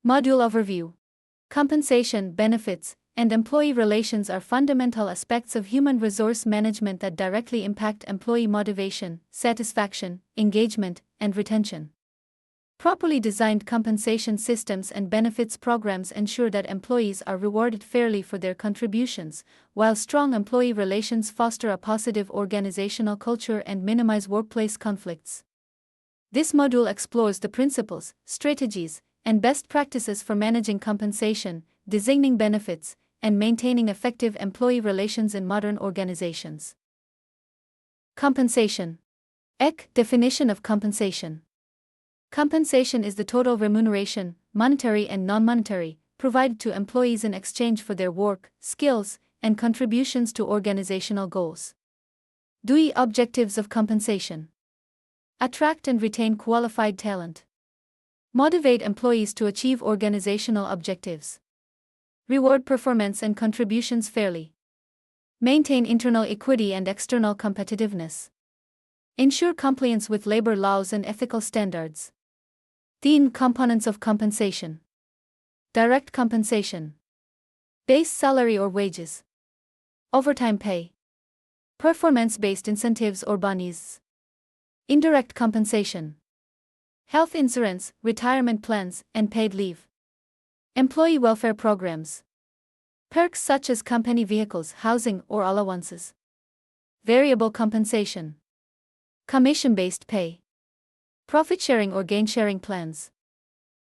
Module Overview. Compensation, benefits, and employee relations are fundamental aspects of human resource management that directly impact employee motivation, satisfaction, engagement, and retention. Properly designed compensation systems and benefits programs ensure that employees are rewarded fairly for their contributions, while strong employee relations foster a positive organizational culture and minimize workplace conflicts. This module explores the principles, strategies, and best practices for managing compensation, designing benefits, and maintaining effective employee relations in modern organizations. Compensation. Definition of compensation. Compensation is the total remuneration, monetary and non-monetary, provided to employees in exchange for their work, skills, and contributions to organizational goals. DOE objectives of compensation. Attract and retain qualified talent. Motivate employees to achieve organizational objectives. Reward performance and contributions fairly. Maintain internal equity and external competitiveness. Ensure compliance with labor laws and ethical standards. 10 components of compensation. Direct compensation. Base salary or wages. Overtime pay. Performance-based incentives or bonuses. Indirect compensation. Health insurance, retirement plans, and paid leave. Employee welfare programs. Perks such as company vehicles, housing, or allowances. Variable compensation. Commission-based pay. Profit sharing or gain sharing plans.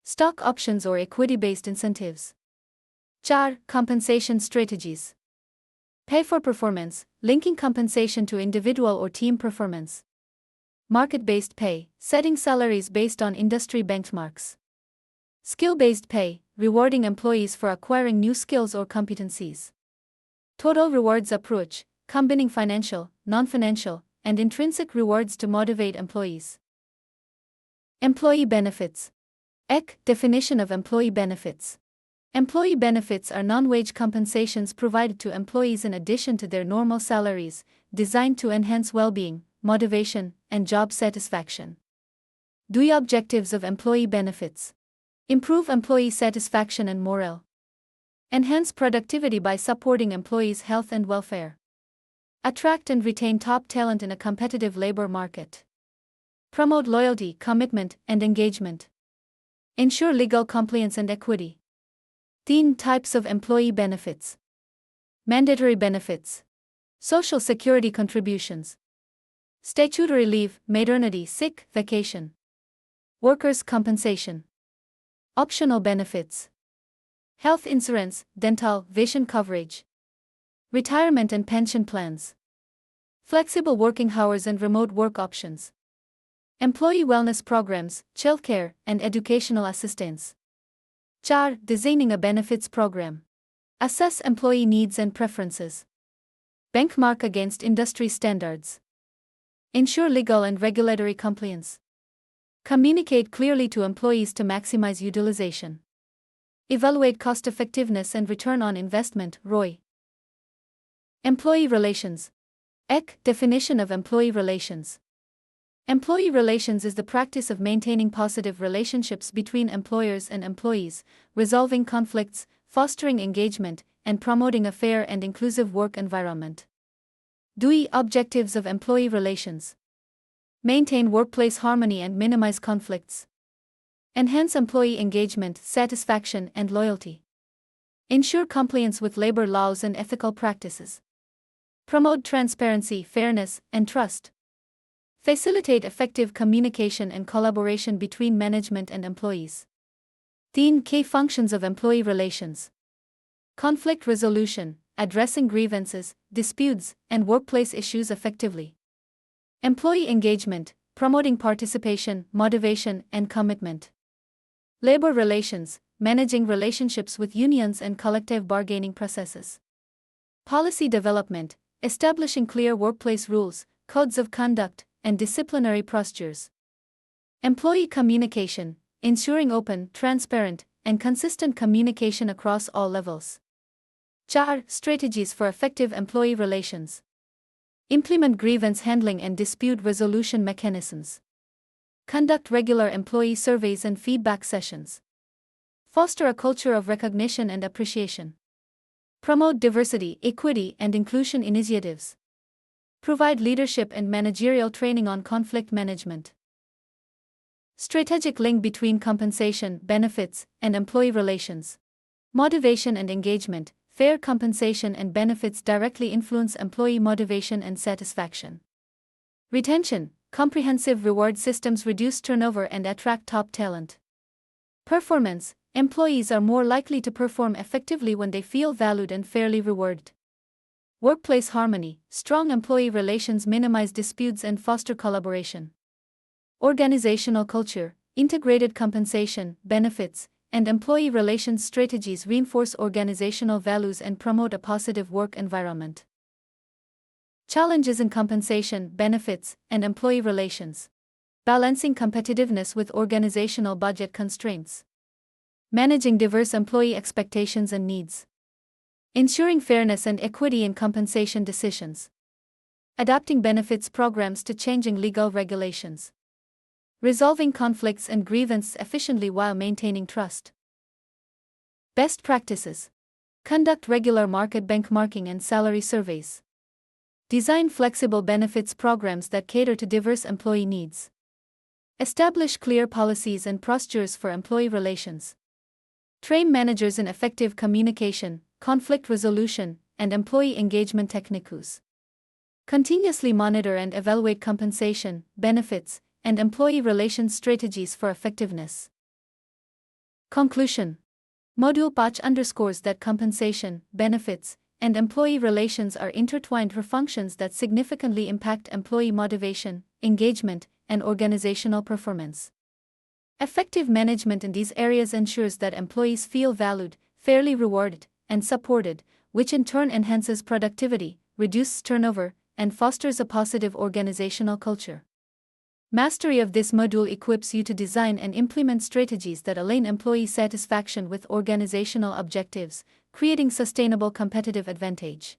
Stock options or equity-based incentives. Compensation strategies. Pay for performance, linking compensation to individual or team performance. Market-based pay, setting salaries based on industry benchmarks. Skill-based pay, rewarding employees for acquiring new skills or competencies. Total rewards approach, combining financial, non-financial, and intrinsic rewards to motivate employees. Employee benefits. Definition of employee benefits. Employee benefits are non-wage compensations provided to employees in addition to their normal salaries, designed to enhance well-being, motivation, and job satisfaction. DOE objectives of employee benefits. Improve employee satisfaction and morale. Enhance productivity by supporting employees' health and welfare. Attract and retain top talent in a competitive labor market. Promote loyalty, commitment, and engagement. Ensure legal compliance and equity. 10 types of employee benefits. Mandatory benefits. Social Security contributions. Statutory leave, maternity, sick, vacation. Workers' compensation. Optional benefits. Health insurance, dental, vision coverage. Retirement and pension plans. Flexible working hours and remote work options. Employee wellness programs, childcare, and educational assistance. Designing a benefits program. Assess employee needs and preferences. Benchmark against industry standards. Ensure legal and regulatory compliance. Communicate clearly to employees to maximize utilization. Evaluate cost-effectiveness and return on investment, ROI. Employee relations. Definition of employee relations. Employee relations is the practice of maintaining positive relationships between employers and employees, resolving conflicts, fostering engagement, and promoting a fair and inclusive work environment. DOE objectives of employee relations. Maintain workplace harmony and minimize conflicts. Enhance employee engagement, satisfaction, and loyalty. Ensure compliance with labor laws and ethical practices. Promote transparency, fairness, and trust. Facilitate effective communication and collaboration between management and employees. 10 key functions of employee relations. Conflict resolution, addressing grievances, disputes, and workplace issues effectively. Employee engagement, promoting participation, motivation, and commitment. Labor relations, managing relationships with unions and collective bargaining processes. Policy development, establishing clear workplace rules, codes of conduct, and disciplinary procedures. Employee communication, ensuring open, transparent, and consistent communication across all levels. Strategies for effective employee relations. Implement grievance handling and dispute resolution mechanisms. Conduct regular employee surveys and feedback sessions. Foster a culture of recognition and appreciation. Promote diversity, equity, and inclusion initiatives. Provide leadership and managerial training on conflict management. Strategic link between compensation, benefits, and employee relations. Motivation and engagement. Fair compensation and benefits directly influence employee motivation and satisfaction. Retention. Comprehensive reward systems reduce turnover and attract top talent. Performance. Employees are more likely to perform effectively when they feel valued and fairly rewarded. Workplace harmony. Strong employee relations minimize disputes and foster collaboration. Organizational culture. Integrated compensation, benefits, and employee relations strategies reinforce organizational values and promote a positive work environment. Challenges in compensation, benefits, and employee relations. Balancing competitiveness with organizational budget constraints. Managing diverse employee expectations and needs. Ensuring fairness and equity in compensation decisions. Adapting benefits programs to changing legal regulations. Resolving conflicts and grievances efficiently while maintaining trust. Best practices. Conduct regular market benchmarking and salary surveys. Design flexible benefits programs that cater to diverse employee needs. Establish clear policies and procedures for employee relations. Train managers in effective communication, conflict resolution, and employee engagement techniques. Continuously monitor and evaluate compensation, benefits, and employee relations strategies for effectiveness. Conclusion. Module Patch underscores that compensation, benefits, and employee relations are intertwined functions that significantly impact employee motivation, engagement, and organizational performance. Effective management in these areas ensures that employees feel valued, fairly rewarded, and supported, which in turn enhances productivity, reduces turnover, and fosters a positive organizational culture. Mastery of this module equips you to design and implement strategies that align employee satisfaction with organizational objectives, creating sustainable competitive advantage.